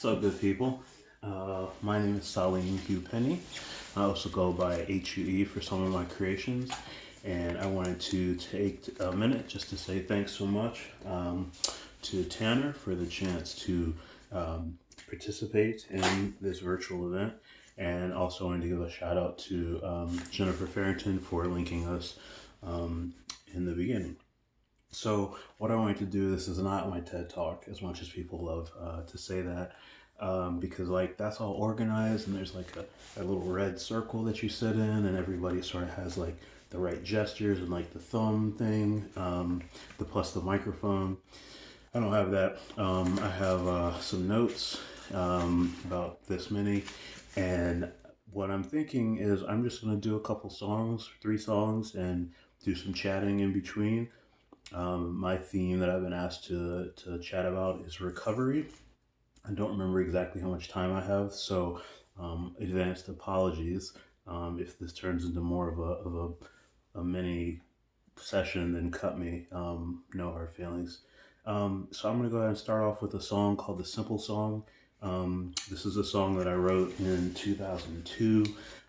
What's up, good people? My name is Saleem Hue Penny. I also go by HUE for some of my creations, and I wanted to take a minute just to say thanks so much to Tanner for the chance to participate in this virtual event, and also wanted to give a shout out to Jennifer Farrington for linking us in the beginning. So what I wanted to do, this is not my TED Talk, as much as people love to say that, because like that's all organized and there's like a little red circle that you sit in, and everybody sort of has like the right gestures and like the thumb thing, the plus the microphone. I don't have that. I have some notes about this many, and what I'm thinking is I'm just gonna do a couple songs, 3 songs, and do some chatting in between. My theme that I've been asked to chat about is recovery. I don't remember exactly how much time I have, so advanced apologies if this turns into more of a mini session, then cut me. No hard feelings. So I'm gonna go ahead and start off with a song called The Simple Song. This is a song that I wrote in 2002.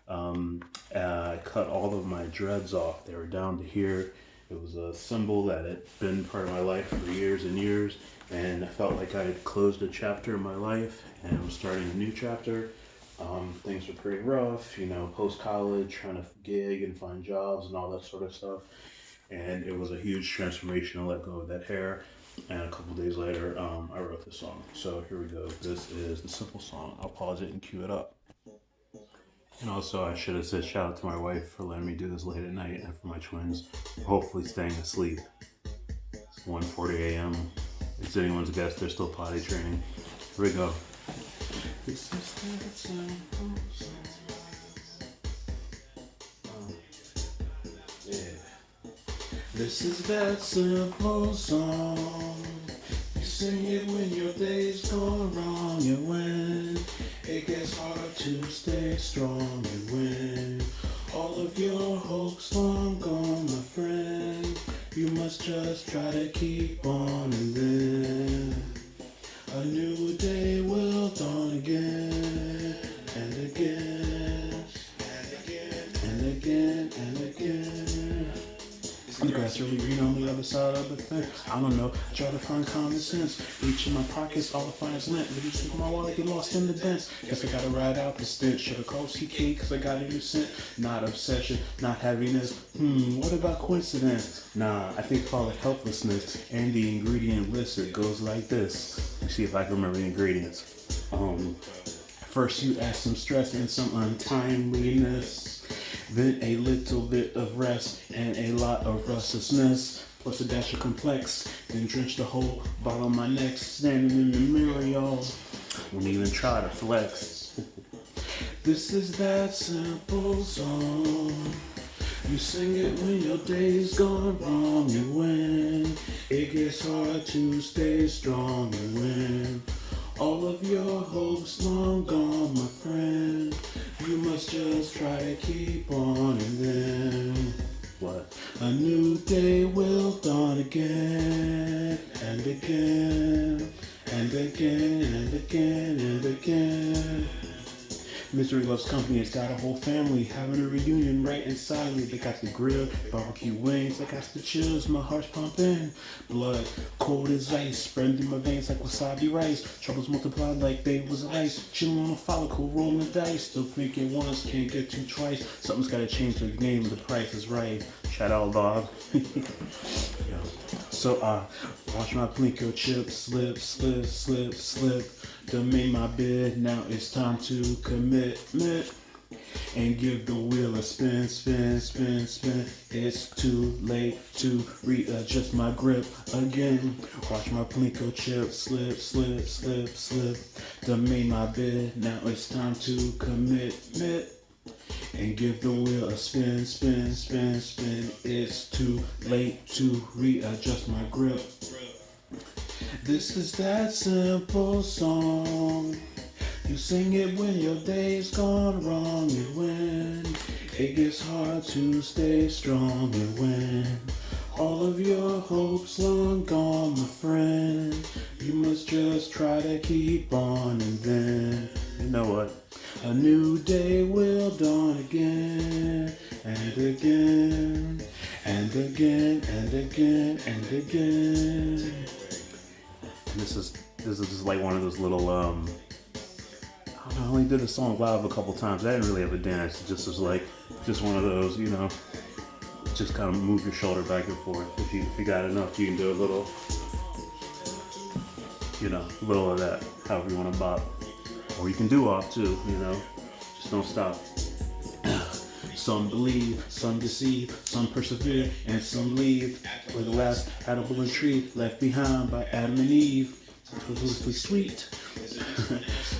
I cut all of my dreads off. They were down to here. It was a symbol that had been part of my life for years and years, and I felt like I had closed a chapter in my life and was starting a new chapter. Things were pretty rough, post-college, trying to gig and find jobs and all that sort of stuff. And it was a huge transformation to let go of that hair. And a couple days later, I wrote this song. So here we go. This is The Simple Song. I'll pause it and cue it up. And also, I should have said shout out to my wife for letting me do this late at night, and for my twins hopefully staying asleep. 1:40 a.m. It's anyone's guess, they're still potty training. Here we go. This is that simple song. Yeah. This is that simple song. You sing it when your day's gone wrong, and when it gets hard to stay strong, and when all of your hopes long gone, my friend, you must just try to keep on, and then a new day will dawn again, and again, and again, and again, and again. The grass really green on the other side of the fence. I don't know, I try to find common sense. Reach in my pockets, all I find is lint. Maybe think my wallet, get lost in the dents. Guess I gotta ride out the stench. Should've called CK, cause I got a new scent. Not obsession, not heaviness. What about coincidence? Nah, I think call it helplessness. And the ingredient list, it goes like this. Let's see if I can remember the ingredients. First you add some stress and some untimeliness. Then a little bit of rest and a lot of restlessness, plus a dash of complex. Then drench the whole bottle of my neck. Standing in the mirror, y'all, won't even try to flex. This is that simple song. You sing it when your day's gone wrong, and when it gets hard to stay strong, and when all of your hopes long gone, my friend, you must just try to keep on, and then what? A new day will dawn again, and again, and again, and again, and again. Misery loves company, it's got a whole family having a reunion right inside me. They got the grill, barbecue wings, I got the chills, my heart's pumping. Blood cold as ice, spreading through my veins like wasabi rice. Troubles multiplied like they was ice. Chilling on a follicle, rolling dice. Still thinking once, can't get two twice. Something's gotta change, the game, the price is right. Shout out, Bob. Yeah. So watch my Plinko chip slip, slip, slip, slip. Done made my bed, now it's time to commitment. And give the wheel a spin, spin, spin, spin. It's too late to readjust my grip again. Watch my Plinko chip slip, slip, slip, slip. Done made my bed, now it's time to commitment. And give the wheel a spin, spin, spin, spin. It's too late to readjust my grip. This is that simple song. You sing it when your day's gone wrong, and when it gets hard to stay strong, and when All of your hopes long gone, my friend. You must just try to keep on, and then, you know what? A new day will dawn again, and again, and again, and again, and again. And this is just like one of those little I only did the song live a couple times. I didn't really have a dance. It just was like just one of those, just kind of move your shoulder back and forth. If you got enough, you can do a little, little of that, however you want to bop. Or you can do off too, just don't stop. Some believe, some deceive, some persevere, and some leave. Like the last edible tree left behind by Adam and Eve. Deliciously sweet.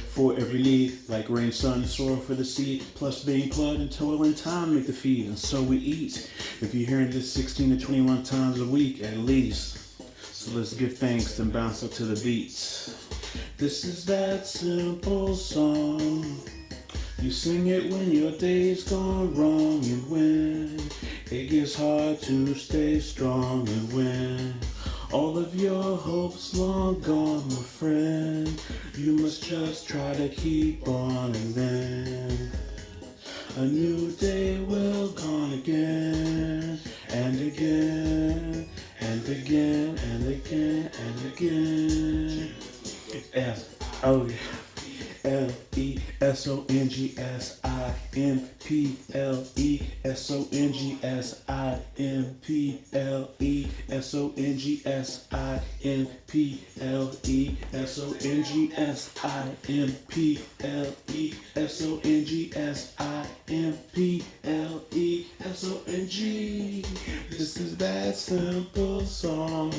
For every need, like rain, sun, soil for the seed, plus being blood and toil and time make the feed, and so we eat. If you're hearing this 16 to 21 times a week at least, so let's give thanks and bounce up to the beats. This is that simple song. You sing it when your day's gone wrong, and when it gets hard to stay strong, and when all of your hopes long gone, my friend, you must just try to keep on, and then a new day will come again, and again, and again, and again, and again. Oh yeah. Leslesonglesong. This is that simple song.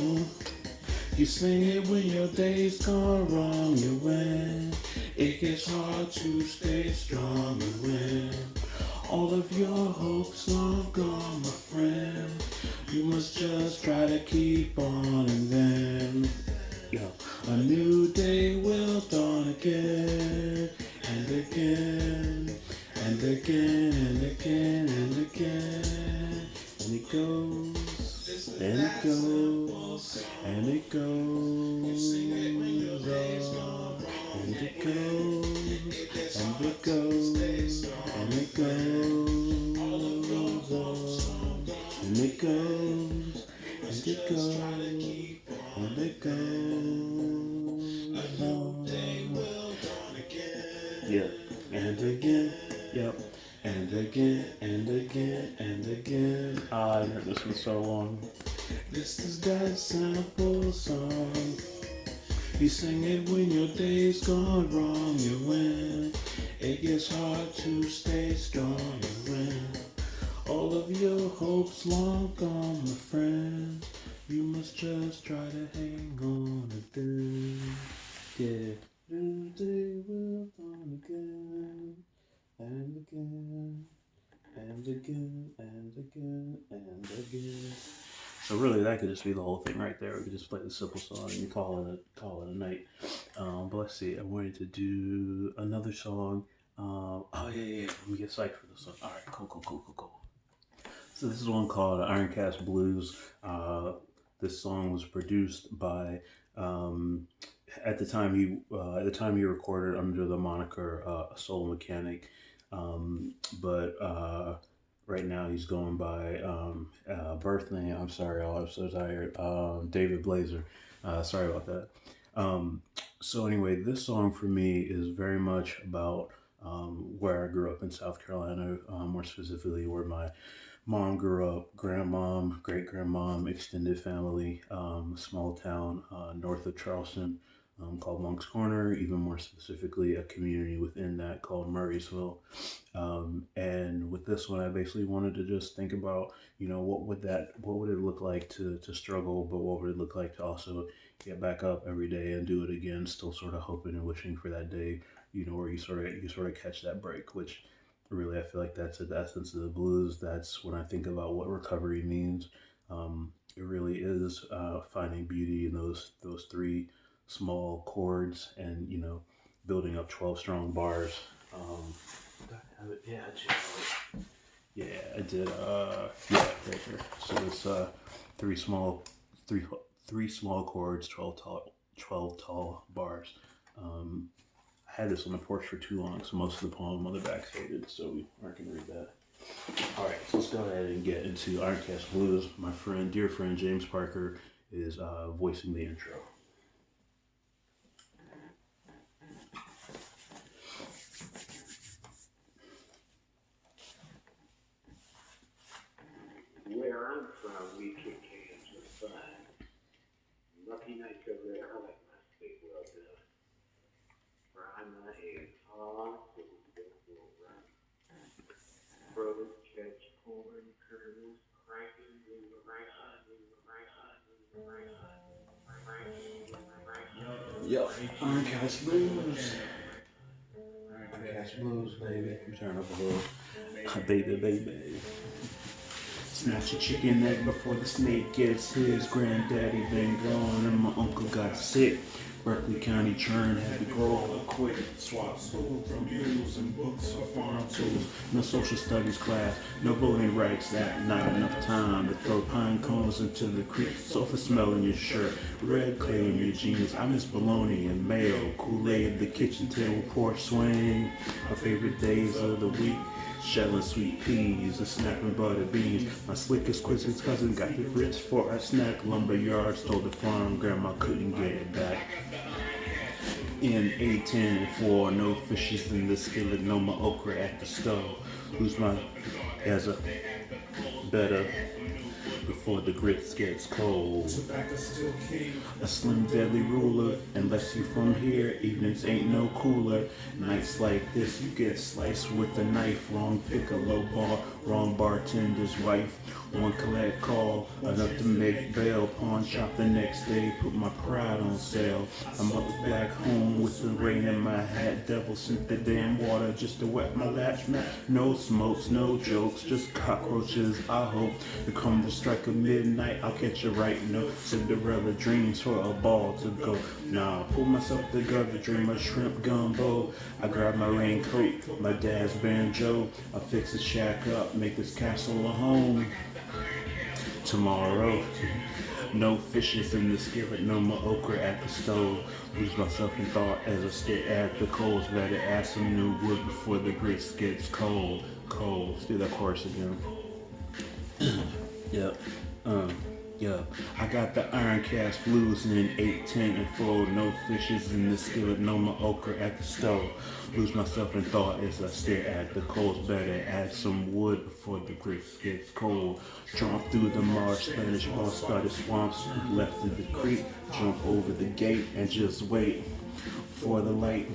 You sing it when your day's gone wrong, and when it gets hard to stay strong, and when all of your hopes long gone, my friend, you must just try to keep on, and then a new day will dawn again, and again, and again, and again, and again, and it goes, and it goes, and it goes on, and it goes, and it goes, and it goes on, and it goes, and it goes, and it goes on. Yeah, and again, yep. And again, and again, and again. I've heard this one so long. This is that simple song. You sing it when your day's gone wrong, and when it gets hard to stay strong, and when all of your hopes long gone, my friend, you must just try to hang on and then, yeah. New day will dawn again. And again, and again, and again, and again. So really, that could just be the whole thing right there. We could just play the simple song and call it a night. But let's see. I wanted to do another song. Oh yeah. Let me get psyched for this one. All right, cool. So this is one called Ironcast Blues. This song was produced by. At the time he recorded under the moniker Soul Mechanic, but right now he's going by birth name. I'm sorry, I'm so tired. David Blazer. Sorry about that. So anyway, this song for me is very much about where I grew up in South Carolina, more specifically where my mom grew up, grandmom, great grandmom, extended family, small town north of Charleston called Moncks Corner, even more specifically a community within that called Murraysville. And with this one, I basically wanted to just think about, what would it look like to struggle, but what would it look like to also get back up every day and do it again, still sort of hoping and wishing for that day, where you sort of catch that break, which really I feel like that's the essence of the blues. That's when I think about what recovery means. It really is finding beauty in those three small chords and building up 12 strong bars. Did I have it? Yeah, Yeah, I did. Yeah, right here. So it's three three small chords, 12 tall bars. Um, I had this on the porch for too long, so most of the poem on the back faded, so we aren't gonna read that. All right, so let's go ahead and get into Ironcast Blues. My friend, dear friend James Parker is voicing the intro. Where I'm from, we kick cans with fun. Lucky night over there, I like my steak well done. Frying my eggs hard so the steak will run. Frozen catch corn kernels cracking in the right hand, in the right hand, in the right hand, in the right hand. Yo, Ironcast Blues. Ironcast Blues, baby. You turn up a little. Baby. Snatch a chicken egg before the snake gets his. Granddaddy been gone and my uncle got sick. Berkeley County churn had to grow up quick. Swap school from mules and books for farm tools. No social studies class, no voting rights. That not enough time to throw pine cones into the creek. Sulfur smell in your shirt, red clay in your jeans. I miss bologna and mayo, Kool-Aid, the kitchen table porch swing. My favorite days of the week. Shelling sweet peas and snapping butter beans. My slickest quizzes cousin got the grits for a snack. Lumberyard stole the farm, grandma couldn't get it back. In 8, 10, and 4, no fishes in the skillet, no my okra at the stove. Lose my as a better before the grits gets cold. A slim deadly ruler, unless you from here, evenings ain't no cooler. Nights like this, you get sliced with a knife. Wrong piccolo bar, wrong bartender's wife. One collect call, enough to make bail. Pawn shop the next day, put my pride on sale. I'm up back home with the rain in my hat. Devil sent the damn water just to wet my latch mat. No smokes, no jokes, just cockroaches. I hope to come to strike of midnight. I'll catch a right note. Cinderella dreams for a ball to go. Nah, pull myself together, dream of shrimp gumbo. I grab my raincoat, my dad's banjo. I'll fix the shack up, make this castle a home. Tomorrow, no fishes in the skillet, no more okra at the stove. Lose myself in thought as I stare at the coals. Better add some new wood before the grits gets cold. Let's do that chorus again. Yep. Yeah, I got the Ironcast Blues in 8, 10, and 4. No fishes in the skillet, no more okra at the stove. Lose myself in thought as I stare at the coals. Better add some wood before the grits gets cold. Jump through the marsh, Spanish ball started swamps. Left in the creek, jump over the gate and just wait for the light.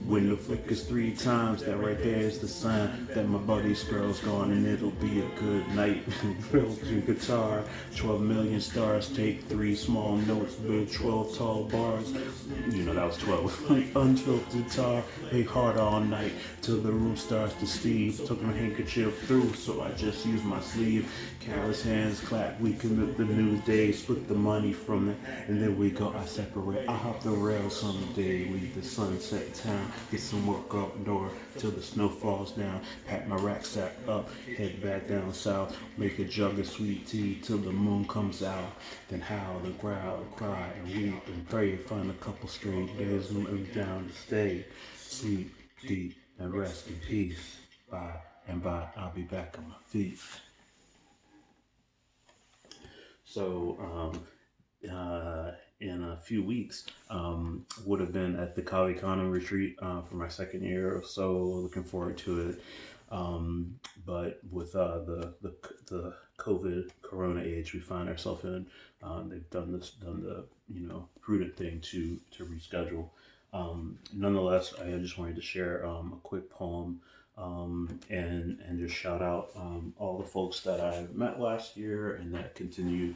When the flickers 3 times, that right there is the sign that my buddy's girl's gone and it'll be a good night. Broken guitar, 12 million stars, take 3 small notes, build 12 tall bars. You know that was 12. Unfiltered tar, play hard all night till the room starts to steam. Took my handkerchief through, so I just used my sleeve. Callous hands clap, we commit the new day, split the money from it, and then we go, I separate. I hop the rail someday, leave the sunset town, get some work up north till the snow falls down, pack my rucksack up, head back down south, make a jug of sweet tea till the moon comes out, then howl and growl, cry and weep and pray, find a couple straight days and move down to stay, sleep deep and rest in peace. By and by, I'll be back on my feet. So, in a few weeks, would have been at the Kali Kana retreat for my second year or so. Looking forward to it. But with the COVID Corona age we find ourselves in, they've done the prudent thing to reschedule. Nonetheless, I just wanted to share a quick poem. And just shout out all the folks that I met last year and that continue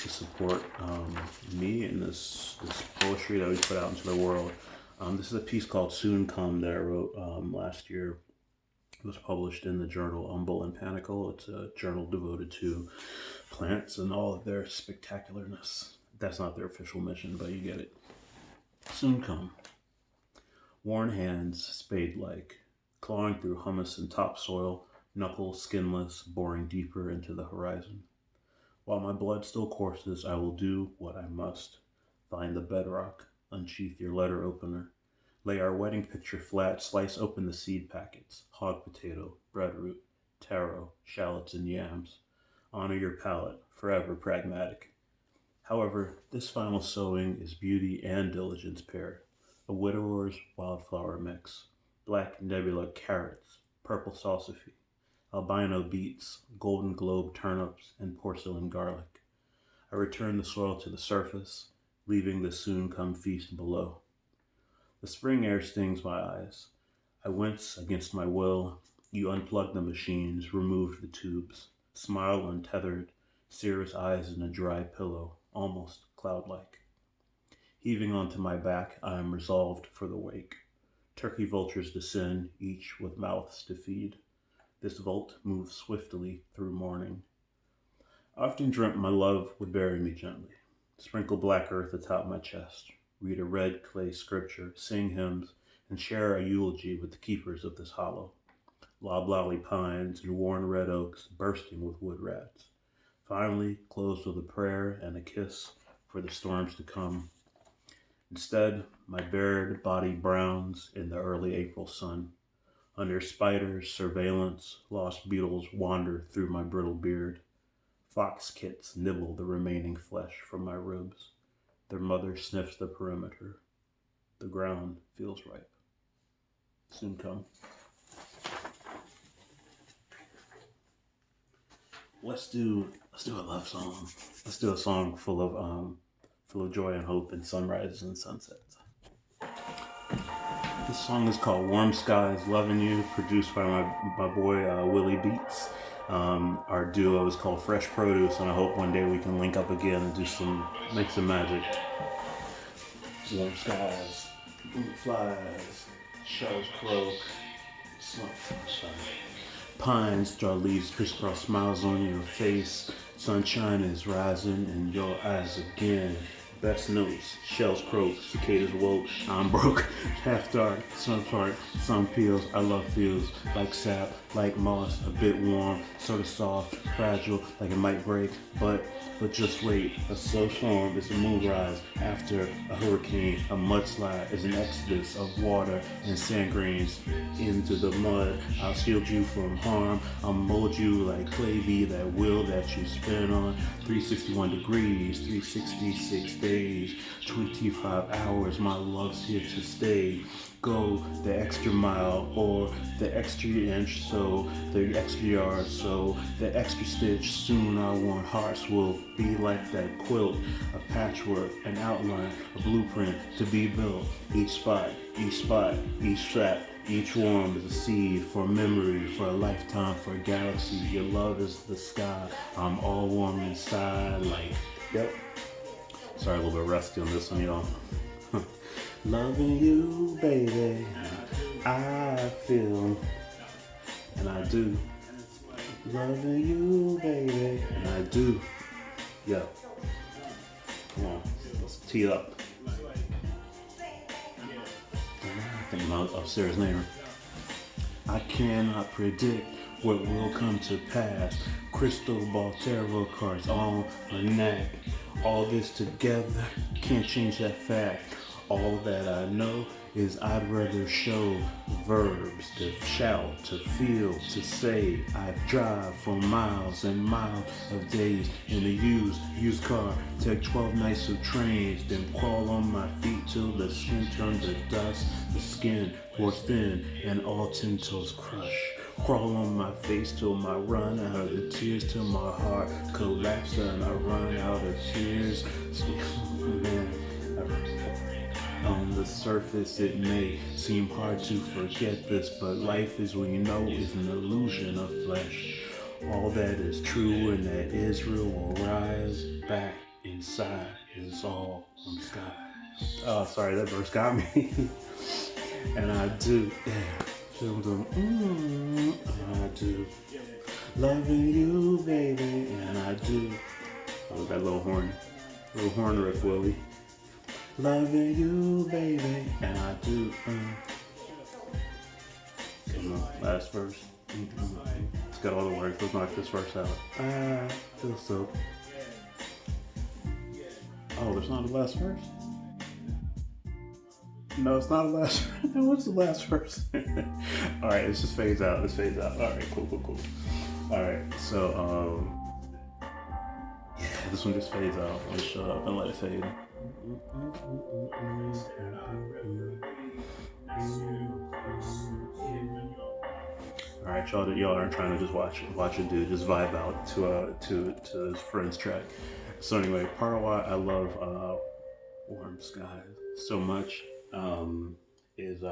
to support me in this poetry that we put out into the world. This is a piece called Soon Come that I wrote last year. It was published in the journal Humble and Panicle. It's a journal devoted to plants and all of their spectacularness. That's not their official mission, but you get it. Soon come. Worn hands, spade-like, clawing through humus and topsoil, knuckles skinless, boring deeper into the horizon. While my blood still courses, I will do what I must. Find the bedrock, unsheath your letter opener, lay our wedding picture flat, slice open the seed packets, hog potato, breadroot, taro, shallots, and yams. Honor your palate, forever pragmatic. However, this final sowing is beauty and diligence paired. A widower's wildflower mix, black nebula carrots, purple salsify, albino beets, golden globe turnips, and porcelain garlic. I return the soil to the surface, leaving the soon-come feast below. The spring air stings my eyes. I wince against my will. You unplug the machines, remove the tubes, smile untethered, serious eyes in a dry pillow, almost cloud-like. Heaving onto my back, I am resolved for the wake. Turkey vultures descend, each with mouths to feed. This vault moves swiftly through morning. I often dreamt my love would bury me gently, sprinkle black earth atop my chest, read a red clay scripture, sing hymns, and share a eulogy with the keepers of this hollow. Loblolly pines and worn red oaks bursting with wood rats. Finally, close with a prayer and a kiss for the storms to come. Instead, my bared body browns in the early April sun. Under spiders' surveillance, lost beetles wander through my brittle beard. Fox kits nibble the remaining flesh from my ribs. Their mother sniffs the perimeter. The ground feels ripe. Soon come. Let's do a love song. Let's do a song full of joy and hope and sunrises and sunsets. This song is called Warm Skies, Loving You, produced by my boy Willie Beats. Our duo is called Fresh Produce, and I hope one day we can link up again and make some magic. Warm skies, blue flies, shells croak, sunshine. Pines draw leaves, crisscross smiles on your face. Sunshine is rising in your eyes again. Best notes, shells croak, cicadas woke. I'm broke, half dark, sun part, sun peels. I love feels like sap, like moss, a bit warm, sort of soft, fragile, like it might break. But just wait, a slow storm is a moonrise after a hurricane. A mudslide is an exodus of water and sand grains into the mud. I'll shield you from harm. I'll mold you like clay be that wheel that you spin on. 361 degrees, 366 days, 25 hours. My love's here to stay. Go the extra mile or the extra inch, so the extra yard, so the extra stitch. Soon our warm hearts will be like that quilt, a patchwork, an outline, a blueprint to be built. Each spot, each strap, each warm is a seed for memory, for a lifetime, for a galaxy. Your love is the sky. I'm all warm inside, like, yep. Sorry, a little bit rusty on this one, y'all. Loving you, baby, I feel, and I do. Loving you, baby, and I do. Yeah. Come on, let's tee it up. I think my upstairs neighbor. I cannot predict what will come to pass. Crystal ball tarot cards on my neck. All this together can't change that fact. All that I know is I'd rather show verbs to shout, to feel, to say. I drive for miles and miles of days in a used car. Take 12 nights of trains, then crawl on my feet till the skin turns to dust. The skin pours thin and all 10 toes crush. Crawl on my face till I run out of the tears, till my heart collapses and I run out of tears. Man, on the surface it may seem hard to forget this, but life is we know is an illusion of flesh. All that is true and that Israel will rise back inside is all from sky. Oh, sorry, that verse got me. And I do, yeah. And I do. Loving you, baby, and I do. Oh, that little horn riff, Willie. Loving you, baby, and I do. Come on, last verse. got all the words. Let's knock this verse out. Feels so. Oh, there's not a last verse? No, it's not a last verse. What's the last verse? Alright, let's just phase out. Let's phase out. Alright, cool. Alright, so, yeah, this one just fades out. Let's shut up and let it fade. Alright, y'all aren't trying to just watch a dude just vibe out to his friend's track. So anyway, part of why I love Warm Skies so much is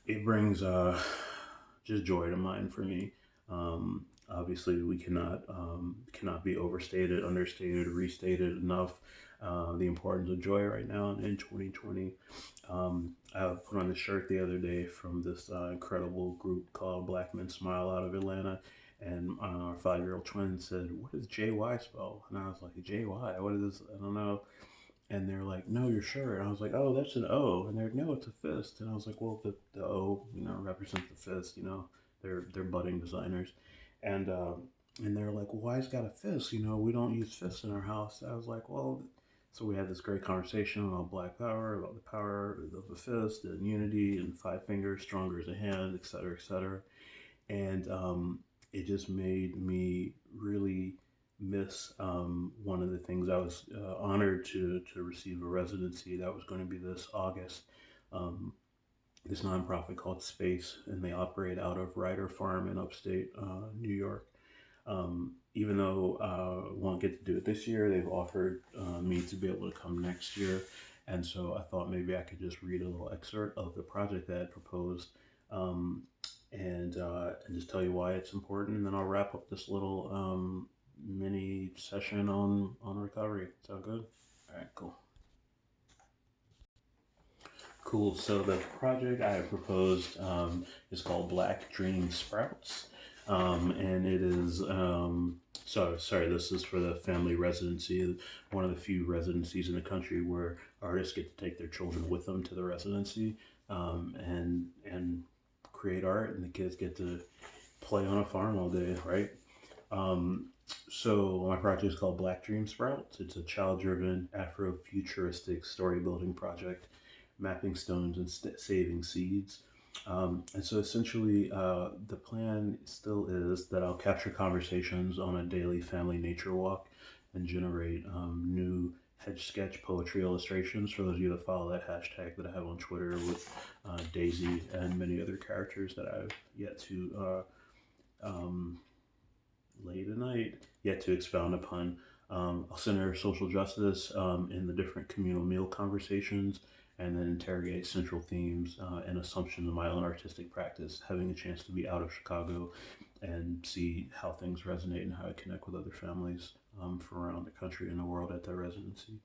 it brings just joy to mind for me. Obviously, we cannot be overstated, understated, restated enough the importance of joy right now in 2020. I put on a shirt the other day from this incredible group called Black Men Smile out of Atlanta, and our 5-year-old twin said, "What does JY spell?" And I was like, "JY? What is this? I don't know." And they're like, "No, your shirt." And I was like, "Oh, that's an O." And they're like, "No, it's a fist." And I was like, "Well, the O, represents the fist. They're budding designers." And they're like, "Well, why has it got a fist? We don't use fists in our house." I was like, "Well," so we had this great conversation about Black Power, about the power of the fist and unity and 5 fingers, stronger as a hand, et cetera, et cetera. And it just made me really miss one of the things. I was honored to receive a residency that was going to be this August. This nonprofit called Space, and they operate out of Ryder Farm in upstate New York. Even though I won't get to do it this year, they've offered me to be able to come next year. And so I thought maybe I could just read a little excerpt of the project that I had proposed, and just tell you why it's important. And then I'll wrap up this little mini session on recovery. Sound good? All right, cool. Cool. So the project I have proposed is called Black Dream Sprouts. And it is, sorry, this is for the family residency, one of the few residencies in the country where artists get to take their children with them to the residency and create art, and the kids get to play on a farm all day, right? So my project is called Black Dream Sprouts. It's a child-driven Afro-futuristic story-building project, mapping stones and saving seeds. And so essentially, the plan still is that I'll capture conversations on a daily family nature walk and generate new hedge sketch poetry illustrations for those of you that follow that hashtag that I have on Twitter with Daisy and many other characters that I've yet to late at night, yet to expound upon. I'll center social justice in the different communal meal conversations, and then interrogate central themes and assumptions of my own artistic practice, having a chance to be out of Chicago and see how things resonate and how I connect with other families from around the country and the world at their residency.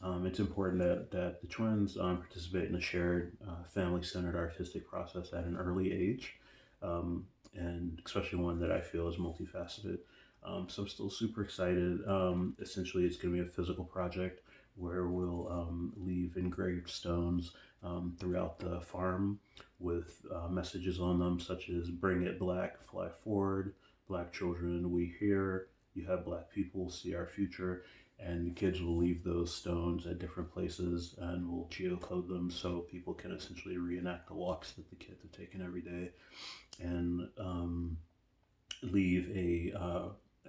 It's important that the twins participate in a shared family-centered artistic process at an early age, and especially one that I feel is multifaceted. So I'm still super excited. Essentially, it's going to be a physical project where we'll leave engraved stones throughout the farm with messages on them such as "Bring it Black, fly forward, Black children, we here, you have Black people, see our future." And the kids will leave those stones at different places, and we'll geocode them so people can essentially reenact the walks that the kids have taken every day, and leave a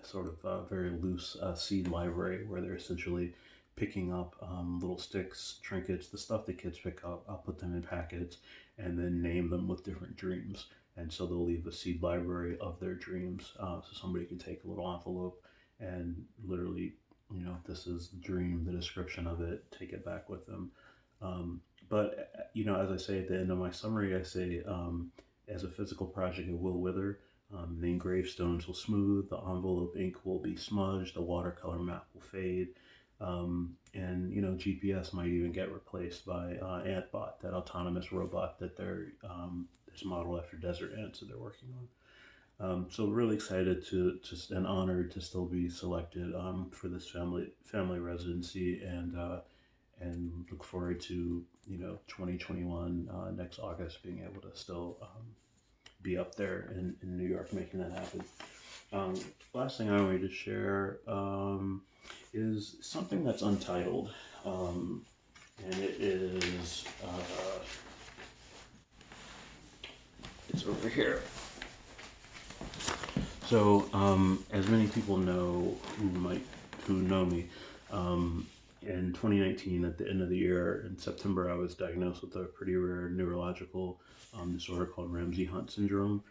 sort of very loose seed library where they're essentially picking up little sticks, trinkets, the stuff the kids pick up. I'll put them in packets and then name them with different dreams. And so they'll leave a seed library of their dreams, so somebody can take a little envelope and literally, this is the dream, the description of it, take it back with them. But as I say at the end of my summary, I say, as a physical project, it will wither. The engraved stones will smooth, the envelope ink will be smudged, the watercolor map will fade, and GPS might even get replaced by Antbot, that autonomous robot that it's modeled after desert ants that they're working on. So really excited and honored to still be selected for this family residency, and look forward to 2021 next August being able to still be up there in New York making that happen. Last thing I wanted to share is something that's untitled, and it is it's over here. So, as many people know who know me, in 2019, at the end of the year, in September, I was diagnosed with a pretty rare neurological disorder called Ramsay-Hunt syndrome.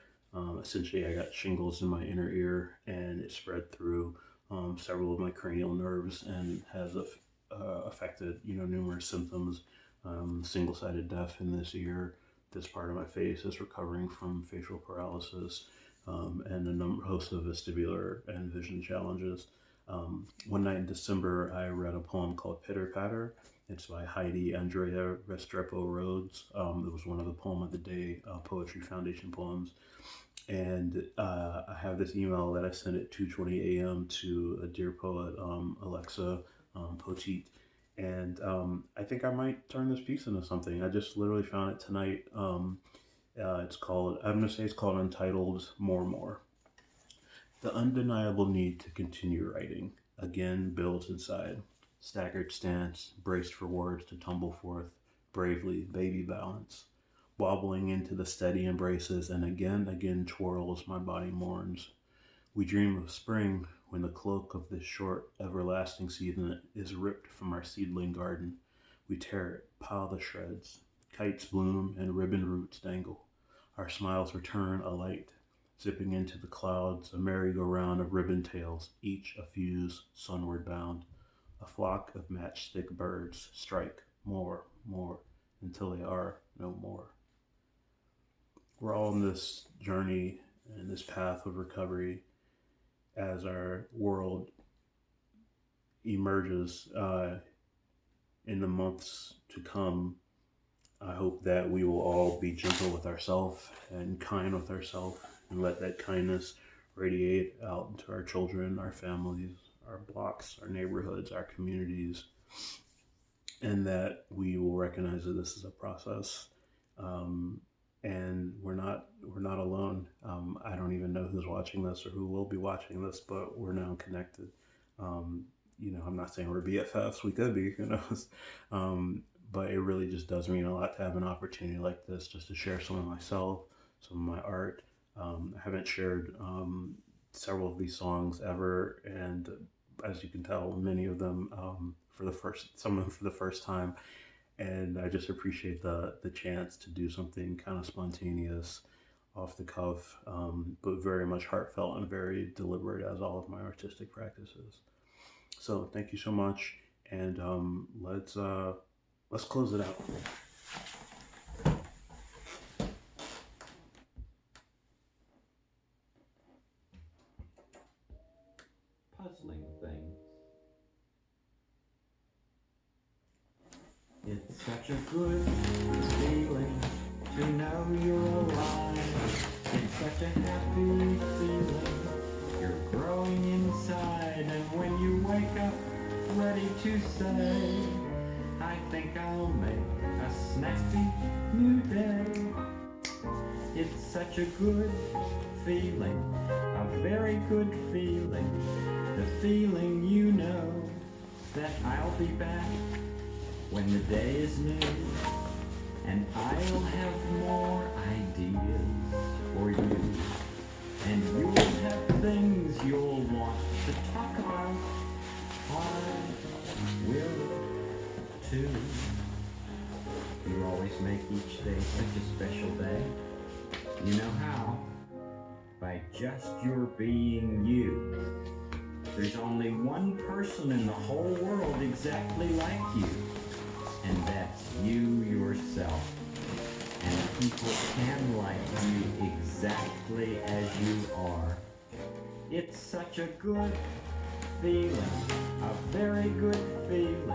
Essentially, I got shingles in my inner ear, and it spread through several of my cranial nerves and has affected, numerous symptoms. Single-sided deaf in this ear. This part of my face is recovering from facial paralysis, and a host of vestibular and vision challenges. One night in December, I read a poem called Pitter Patter. It's by Heidi Andrea Restrepo Rhodes. It was one of the Poem of the Day Poetry Foundation poems. And I have this email that I sent at 2:20 a.m. to a dear poet, Alexa Poteet. And I think I might turn this piece into something. I just literally found it tonight. I'm going to say it's called Untitled More. The undeniable need to continue writing again builds inside. Staggered stance, braced for words to tumble forth, bravely, baby balance. Wobbling into the steady embraces, and again twirls, my body mourns. We dream of spring when the cloak of this short, everlasting season is ripped from our seedling garden. We tear it, pile the shreds. Kites bloom and ribbon roots dangle. Our smiles return alight. Zipping into the clouds, a merry-go-round of ribbon tails, each a fuse sunward bound. A flock of matchstick birds strike more, until they are no more. We're all on this journey and this path of recovery as our world emerges in the months to come. I hope that we will all be gentle with ourselves and kind with ourselves, and let that kindness radiate out into our children, our families, our blocks, our neighborhoods, our communities, and that we will recognize that this is a process, and we're not alone. I don't even know who's watching this or who will be watching this, but we're now connected. I'm not saying we're BFFs. We could be, who knows? But it really just does mean a lot to have an opportunity like this, just to share some of myself, some of my art. I haven't shared several of these songs ever, and as you can tell, many of them some of them for the first time. And I just appreciate the chance to do something kind of spontaneous, off the cuff, but very much heartfelt and very deliberate, as all of my artistic practices. So thank you so much, and let's close it out. Puzzling things. It's such a good feeling to know you're alive. It's such a happy feeling. You're growing inside, and when you wake up ready to say, I think I'll make a snappy new day. It's such a good feeling, a very good feeling. The feeling you know that I'll be back when the day is new, and I'll have more ideas for you, and you'll have things you'll want to talk about. I will too. You always make each day such a special day. You know how? By just your being you. There's only one person in the whole world exactly like you, and that's you yourself. And people can like you exactly as you are. It's such a good feeling, a very good feeling.